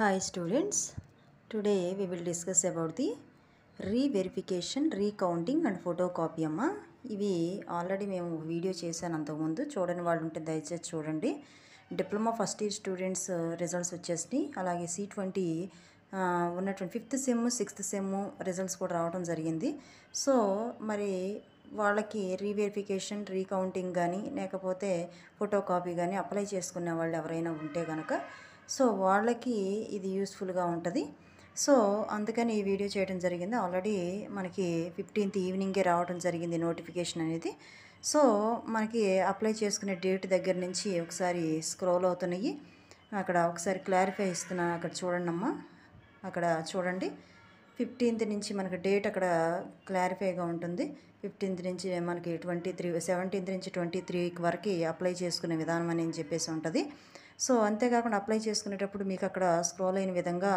Hi students, today we will discuss about the re-verification, recounting and photocopy అమ్మా. ఇవి already మేము video చేశాను అంతకుముందు, చూడని వాళ్ళు ఉంటే దయచేసి చూడండి. Diploma first year students results వచ్చేసి, అలాగే C20 ఉన్నటువంటి 5th sem 6th sem results కూడా రావడం జరిగింది. సో మరి వాళ్ళకి రీవెరిఫికేషన్, రీకౌంటింగ్ కానీ లేకపోతే ఫోటోకాపీ కానీ అప్లై చేసుకునే వాళ్ళు ఎవరైనా ఉంటే కనుక సో వాళ్ళకి ఇది యూస్ఫుల్గా ఉంటుంది. సో అందుకని ఈ వీడియో చేయడం జరిగింది. ఆల్రెడీ మనకి 15th ఈవినింగే రావడం జరిగింది నోటిఫికేషన్ అనేది. సో మనకి అప్లై చేసుకునే డేట్ దగ్గర నుంచి ఒకసారి స్క్రోల్ అవుతున్నాయి. అక్కడ ఒకసారి క్లారిఫై ఇస్తున్నాను, అక్కడ చూడండి అమ్మా. అక్కడ చూడండి, 15th నుంచి మనకి డేట్ అక్కడ క్లారిఫైగా ఉంటుంది. 15th నుంచి మనకి 17th నుంచి 23 వరకు అప్లై చేసుకునే విధానం అని చెప్పేసి ఉంటుంది. సో అంతేకాకుండా అప్లై చేసుకునేటప్పుడు మీకు అక్కడ స్క్రోల్ అయిన విధంగా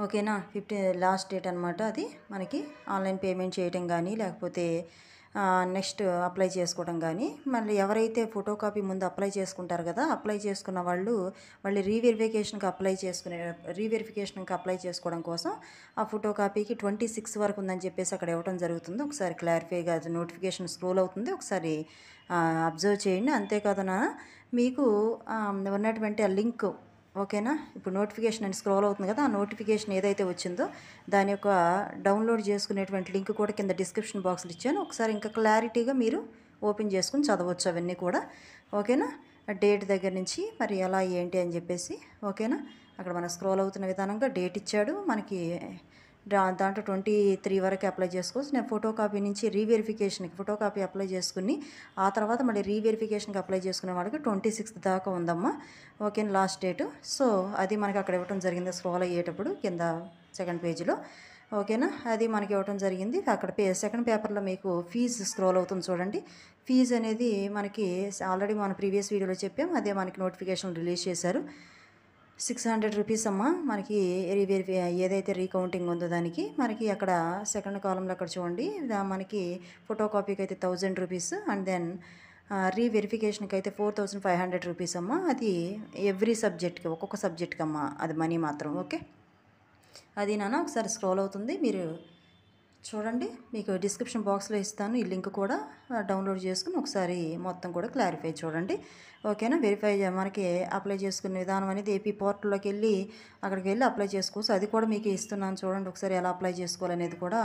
ఓకేనా 15 లాస్ట్ డేట్ అనమాట. అది మనకి ఆన్లైన్ పేమెంట్ చేయడం కానీ లేకపోతే నెక్స్ట్ అప్లై చేసుకోవడం కానీ, మళ్ళీ ఎవరైతే ఫోటోకాపీ ముందు అప్లై చేసుకుంటారు కదా, అప్లై చేసుకున్న వాళ్ళు మళ్ళీ రీవెరిఫికేషన్కి అప్లై చేసుకోవడం కోసం ఆ ఫోటోకాపీకి 26 వరకు ఉందని చెప్పేసి అక్కడ ఇవ్వడం జరుగుతుంది. ఒకసారి క్లారిఫైగా నోటిఫికేషన్ స్క్రోల్ అవుతుంది, ఒకసారి అబ్జర్వ్ చేయండి. అంతేకాదు మీకు ఉన్నటువంటి ఆ లింక్ ఓకేనా, ఇప్పుడు నోటిఫికేషన్ అని స్క్రోల్ అవుతుంది కదా, ఆ నోటిఫికేషన్ ఏదైతే వచ్చిందో దాని యొక్క డౌన్లోడ్ చేసుకునేటువంటి లింక్ కూడా కింద డిస్క్రిప్షన్ బాక్స్లో ఇచ్చాను. ఒకసారి ఇంకా క్లారిటీగా మీరు ఓపెన్ చేసుకుని చదవచ్చు అవన్నీ కూడా. ఓకేనా, డేట్ దగ్గర నుంచి మరి ఎలా ఏంటి అని చెప్పేసి ఓకేనా, అక్కడ మనం స్క్రోల్ అవుతున్న విధానంగా డేట్ ఇచ్చాడు మనకి. దాంట్లో 23 వరకు అప్లై చేసుకోవచ్చు. నేను ఫోటోకాపీ నుంచి రీవెరిఫికేషన్కి ఫోటోకాపీ అప్లై చేసుకుని ఆ తర్వాత మళ్ళీ రీవెరిఫికేషన్కి అప్లై చేసుకునే వాళ్ళకి 26th దాకా ఉందమ్మా. Okay, last date. సో అది మనకి అక్కడ ఇవ్వడం జరిగింది స్క్రోల్ అయ్యేటప్పుడు కింద సెకండ్ పేజీలో. ఓకేనా, అది మనకి ఇవ్వడం జరిగింది. అక్కడ సెకండ్ పేపర్లో మీకు ఫీజు స్క్రోల్ అవుతుంది చూడండి. ఫీజు అనేది మనకి ఆల్రెడీ మన ప్రీవియస్ వీడియోలో చెప్పాం, అదే మనకి నోటిఫికేషన్ రిలీజ్ చేశారు. 600 రూపీస్ అమ్మ. మనకి ఏదైతే రీకౌంటింగ్ ఉందో దానికి మనకి అక్కడ సెకండ్ కాలంలో అక్కడ చూడండి, మనకి ఫోటోకాపీకి అయితే 1000 రూపీస్ అండ్ దెన్ రీవెరిఫికేషన్కి అయితే 4500 రూపీస్ అమ్మ. అది ఎవ్రీ సబ్జెక్ట్కి, ఒక్కొక్క సబ్జెక్ట్కి అమ్మ, అది మనీ మాత్రం. ఓకే, అది ఒకసారి స్క్రోల్ అవుతుంది, మీరు చూడండి. మీకు డిస్క్రిప్షన్ బాక్స్లో ఇస్తాను ఈ లింక్ కూడా, డౌన్లోడ్ చేసుకుని ఒకసారి మొత్తం కూడా క్లారిఫై చూడండి. ఓకేనా, వెరిఫై మనకి అప్లై చేసుకునే విధానం అనేది ఏపీ పోర్టల్లోకి వెళ్ళి అక్కడికి వెళ్ళి అప్లై చేసుకోవచ్చు. అది కూడా మీకు ఇస్తున్నాను చూడండి, ఒకసారి ఎలా అప్లై చేసుకోవాలనేది కూడా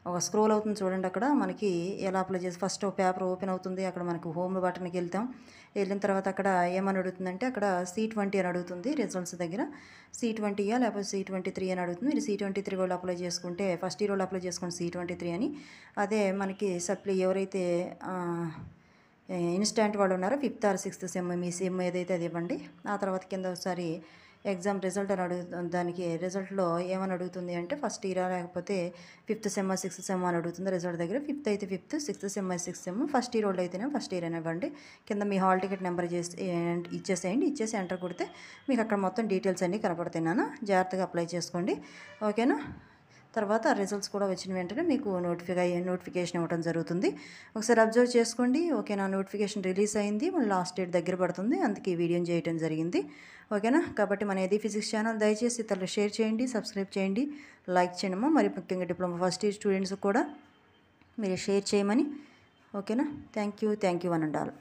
ఒక స్క్రోల్ అవుతుంది చూడండి. అక్కడ మనకి ఎలా అప్లై చేసి ఫస్ట్ పేపర్ ఓపెన్ అవుతుంది, అక్కడ మనకు హోమ్ బటన్కి వెళ్తాం. వెళ్ళిన తర్వాత అక్కడ ఏమని అడుగుతుందంటే అక్కడ C20 అని అడుగుతుంది. రిజల్ట్స్ దగ్గర C20 లేకపోతే C23 అని అడుగుతుంది. మీరు C23 వాళ్ళు అప్లై చేసుకుంటే ఫస్ట్ ఇయర్ వాళ్ళు అప్లై చేసుకుంటే C23 అని. అదే మనకి సప్లై ఎవరైతే ఇన్స్టాంట్ వాళ్ళు ఉన్నారో 5th or 6th sem, me sem ఏదైతే అది ఇవ్వండి. ఆ తర్వాత కింద ఒకసారి ఎగ్జామ్ రిజల్ట్ అని అడుగుతుంది. దానికి రిజల్ట్లో ఏమని అడుగుతుంది అంటే ఫస్ట్ ఇయర్ లేకపోతే 5th సెమ్ 6th సెమ్ అని అడుగుతుంది. రిజల్ట్ దగ్గర 5th అయితే 5th, 6th sem 6th sem, first year వాళ్ళు అయితేనే ఫస్ట్ ఇయర్ అని ఇవ్వండి. కింద మీ హాల్ టికెట్ నెంబర్ ఇచ్చేసేయండి. ఇచ్చేసి ఎంటర్ కొడితే మీకు అక్కడ మొత్తం డీటెయిల్స్ అన్నీ కనపడుతున్నాను. జాగ్రత్తగా అప్లై చేసుకోండి. ఓకేనా, తర్వాత రిజల్ట్స్ కూడా వచ్చిన వెంటనే మీకు నోటిఫికేషన్ ఇవ్వడం జరుగుతుంది. ఒకసారి అబ్జర్వ్ చేసుకోండి. ఓకేనా, నోటిఫికేషన్ రిలీజ్ అయింది, మన లాస్ట్ డేట్ దగ్గర పడుతుంది, అందుకే ఈ వీడియోని చేయడం జరిగింది. ఓకేనా, కాబట్టి మన ఏది ఫిజిక్స్ ఛానల్ దయచేసి ఇతరులు షేర్ చేయండి, సబ్స్క్రైబ్ చేయండి, లైక్ చేయడమా. మరి ముఖ్యంగా డిప్లొమా ఫస్ట్ ఇయర్ స్టూడెంట్స్ కూడా మీరు షేర్ చేయమని. ఓకేనా, thank you one and all.